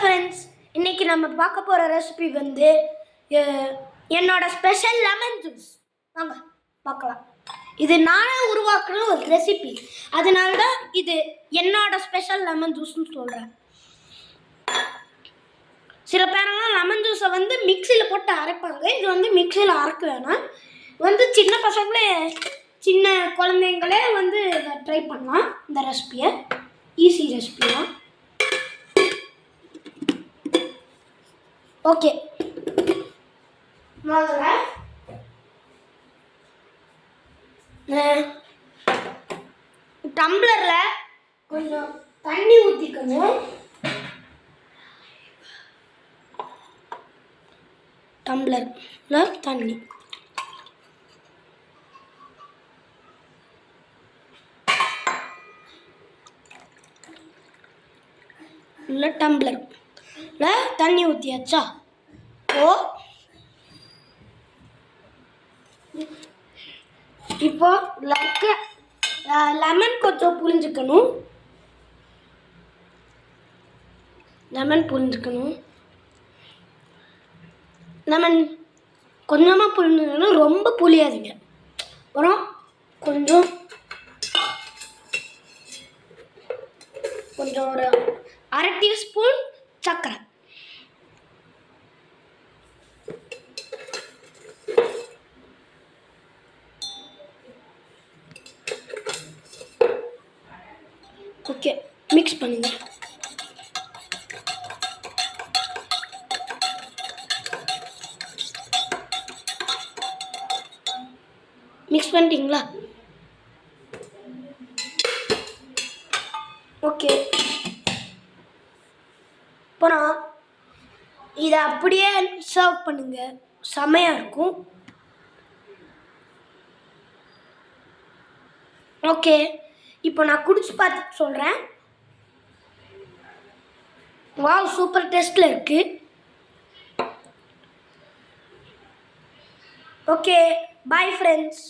Friends, இன்னைக்கு நம்ம பார்க்க போகிற ரெசிபி வந்து என்னோட ஸ்பெஷல் லெமன் ஜூஸ். வாங்க பார்க்கலாம். இது நானே உருவாக்குற ஒரு ரெசிபி, அதனால தான் இது என்னோட ஸ்பெஷல் லெமன் ஜூஸ்னு சொல்கிறேன். சில பேரெல்லாம் லெமன் ஜூஸை வந்து மிக்சியில் போட்டு அரைப்பாங்க. இது வந்து மிக்சியில் அரைக்க வேணாம். வந்து சின்ன பசங்களே, சின்ன குழந்தைங்களே வந்து ட்ரை பண்ணலாம். இந்த ரெசிபியை ஈஸி ரெசிபி தான். ஓகே, முதல்ல டம்ளரில் கொஞ்சம் தண்ணி ஊற்றிக்கணும். டம்ளரில் தண்ணி, இல்லை டம்ளரில் தண்ணி ஊற்றியாச்சா? இப்போ லெமன் கொஞ்சம் புரிஞ்சுக்கணும். லெமன் கொஞ்சமாக புரிஞ்சுக்கணும், ரொம்ப புளியாதீங்க. அப்புறம் கொஞ்சம் ஒரு அரை டீஸ்பூன் சர்க்கரை, ஓகே, மிக்ஸ் பண்ணுங்க. மிக்ஸ் பண்ணிட்டீங்களா? ஓகே, அப்புறம் இதை அப்படியே சர்வ் பண்ணுங்க, செமையாக இருக்கும். ஓகே, இப்போ நான் குடிச்சு பார்த்துட்டு சொல்கிறேன். வாவ், சூப்பர் டேஸ்ட்டில் இருக்குது. Okay, bye friends.